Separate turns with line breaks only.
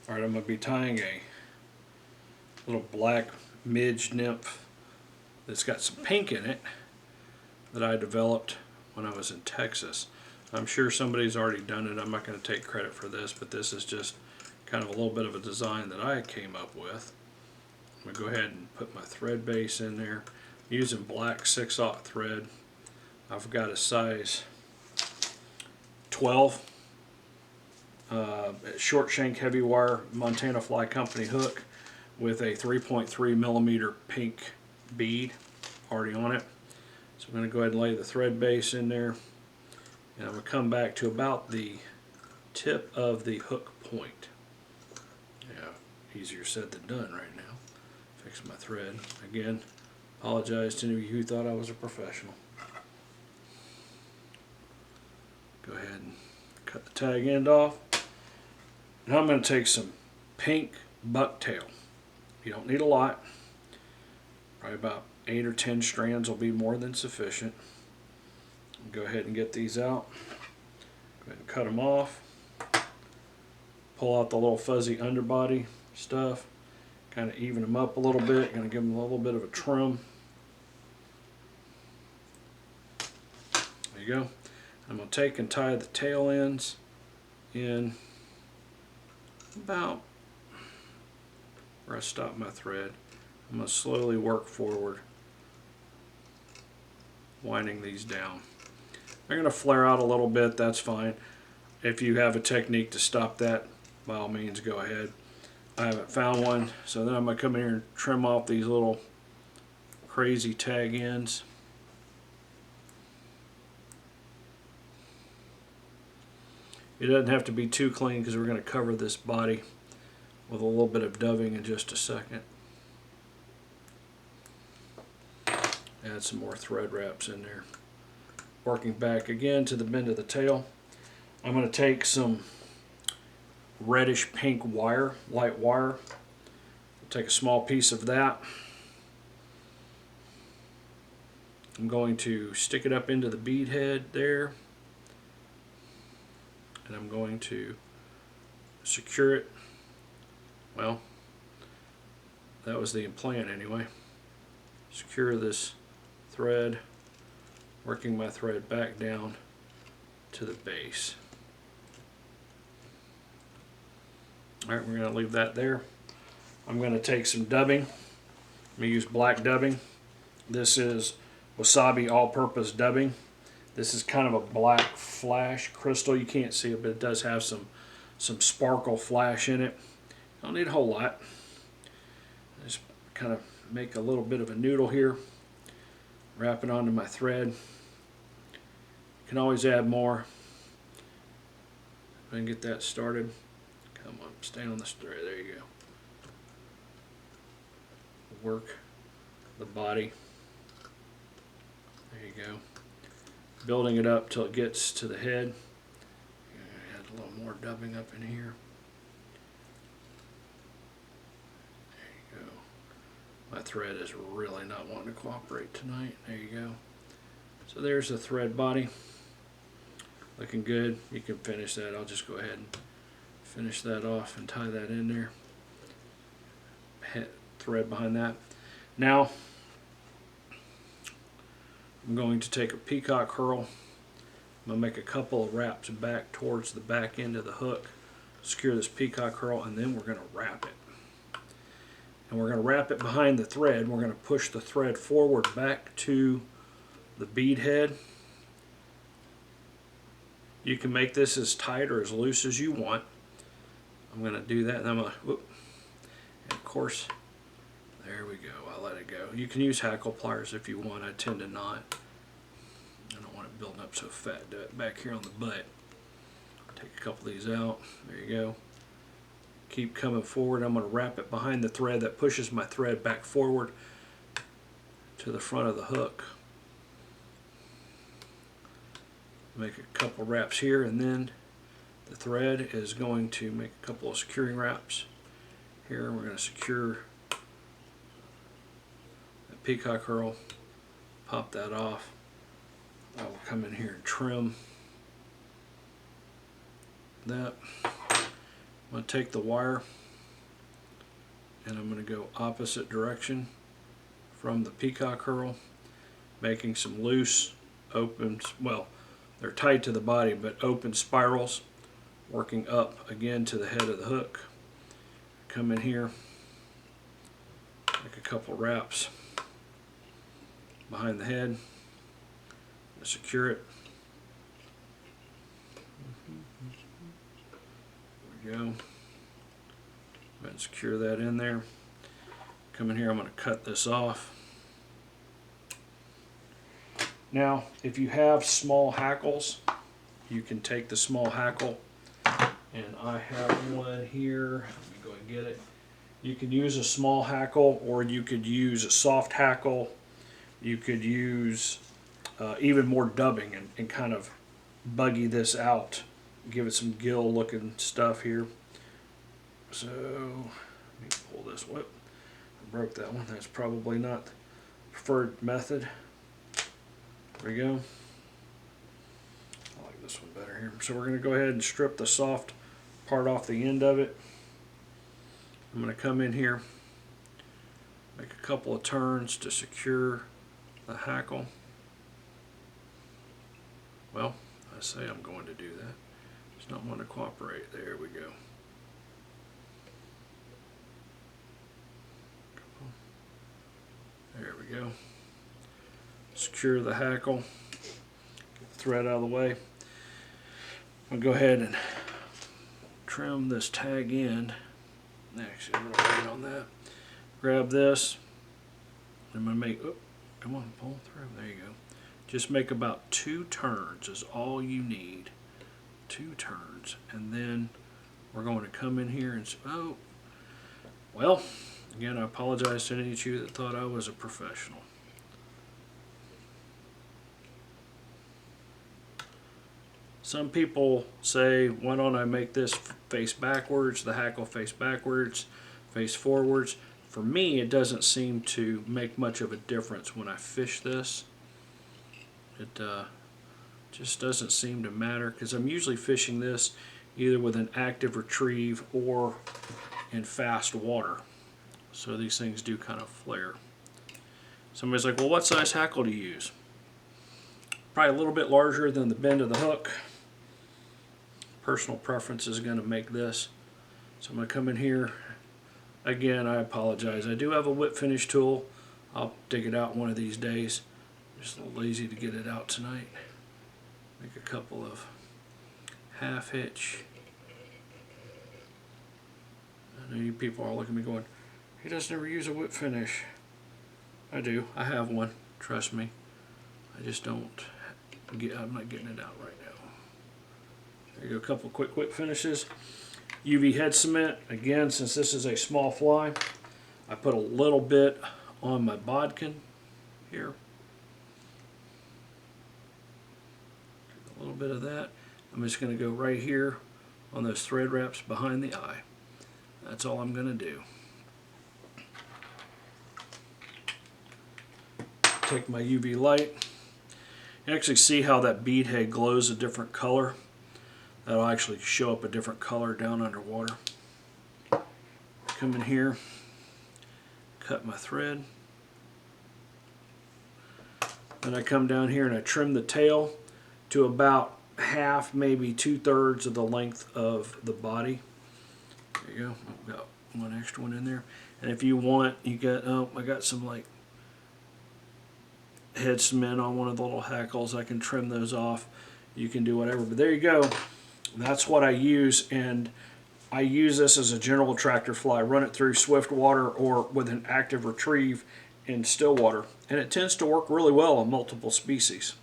Alright, I'm going to be tying a little black midge nymph that's got some pink in it that I developed when I was in Texas. I'm sure somebody's already done it. I'm not going to take credit for this, but this is just kind of a little bit of a design that I came up with. I'm going to go ahead and put my thread base in there. I'm using black 6/0 thread. I've got a size 12 short shank heavy wire Montana Fly Company hook with a 3.3 millimeter pink bead already on it. So I'm going to go ahead and lay the thread base in there, and I'm going to come back to about the tip of the hook point. Yeah, easier said than done right now. Fix my thread. Again, apologize to any of you who thought I was a professional. Go ahead and cut the tag end off. Now I'm going to take some pink bucktail. You don't need a lot. Probably about 8 or 10 strands will be more than sufficient. Go ahead and get these out. Go ahead and cut them off. Pull out the little fuzzy underbody stuff. Kind of even them up a little bit. Going to give them a little bit of a trim. There you go. I'm going to take and tie the tail ends in about where I stop my thread. I'm going to slowly work forward, winding these down. They're going to flare out a little bit, that's fine. If you have a technique to stop that, by all means go ahead. I haven't found one, so then I'm going to come in here and trim off these little crazy tag ends. It doesn't have to be too clean because we're going to cover this body with a little bit of doving in just a second. Add some more thread wraps in there. Working back again to the bend of the tail. I'm going to take some reddish pink wire, light wire. Take a small piece of that. I'm going to stick it up into the bead head there. And I'm going to secure it. Well, that was the plan anyway. Secure this thread, working my thread back down to the base. Alright, we're going to leave that there. I'm going to take some dubbing. I'm going to use black dubbing. This is wasabi all-purpose dubbing. This is kind of a black flash crystal. You can't see it, but it does have some sparkle flash in it. Don't need a whole lot. Just kind of make a little bit of a noodle here. Wrap it onto my thread. You can always add more. If I can get that started. Come on, stay on this thread. There you go. Work the body. There you go. Building it up till it gets to the head. Add a little more dubbing up in here. There you go. My thread is really not wanting to cooperate tonight. There you go. So there's the thread body. Looking good. You can finish that. I'll just go ahead and finish that off and tie that in there. Thread behind that. Now I'm going to take a peacock curl. I'm going to make a couple of wraps back towards the back end of the hook. Secure this peacock curl, and then we're going to wrap it. And we're going to wrap it behind the thread. We're going to push the thread forward back to the bead head. You can make this as tight or as loose as you want. I'm going to do that, and I'm going to, whoop, and of course, there we go. I'll let it go. You can use hackle pliers if you want. I tend to not. I don't want it building up so fat back here on the butt. Take a couple of these out. There you go. Keep coming forward. I'm going to wrap it behind the thread. That pushes my thread back forward to the front of the hook. Make a couple wraps here, and then the thread is going to make a couple of securing wraps here. We're going to secure that peacock curl, pop that off. I will come in here and trim that. I'm going to take the wire and I'm going to go opposite direction from the peacock herl, making some loose, open, well, they're tight to the body, but open spirals, working up again to the head of the hook. Come in here, make a couple wraps behind the head, secure it. There we go. And secure that in there. Come in here, I'm going to cut this off. Now, if you have small hackles, you can take the small hackle, and I have one here. Let me go and get it. You can use a small hackle, or you could use a soft hackle. You could use even more dubbing and kind of buggy this out. Give it some gill looking stuff here. So, let me pull this. Whoop, I broke that one. That's probably not the preferred method. There we go. I like this one better here. So we're going to go ahead and strip the soft part off the end of it. I'm going to come in here, make a couple of turns to secure the hackle. Well, I say I'm going to do that. It's not wanting to cooperate. There we go. There we go. Secure the hackle. Get the thread out of the way. I'm going to go ahead and trim this tag end. Actually, I'm going to wait on that. Grab this. I'm going to make, oh, come on, pull through. There you go. Just make about 2 turns is all you need. 2 turns. And then we're going to come in here and, oh, well, again, I apologize to any of you that thought I was a professional. Some people say, why don't I make this face backwards, the hackle face backwards, face forwards. For me, it doesn't seem to make much of a difference when I fish this. It just doesn't seem to matter, because I'm usually fishing this either with an active retrieve or in fast water. So these things do kind of flare. Somebody's like, well, what size hackle do you use? Probably a little bit larger than the bend of the hook. Personal preference is going to make this. So I'm going to come in here. Again, I apologize. I do have a whip finish tool. I'll dig it out one of these days. Just a little lazy to get it out tonight. Make a couple of half hitch. I know you people are looking at me going, he doesn't ever use a whip finish. I do. I have one. Trust me. I just don't get, I'm not getting it out right now. There you go, a couple quick whip finishes. UV head cement. Again, since this is a small fly, I put a little bit on my bodkin here. A little bit of that. I'm just going to go right here on those thread wraps behind the eye. That's all I'm going to do. Take my UV light. You actually see how that bead head glows a different color. That'll actually show up a different color down underwater. Come in here, cut my thread. Then I come down here and I trim the tail to about half, maybe 2/3 of the length of the body. There you go. I've got one extra one in there. And if you want, you got, oh, I got some like head cement on one of the little hackles. I can trim those off. You can do whatever. But there you go. That's what I use, and I use this as a general attractor fly. Run it through swift water or with an active retrieve in still water, and it tends to work really well on multiple species.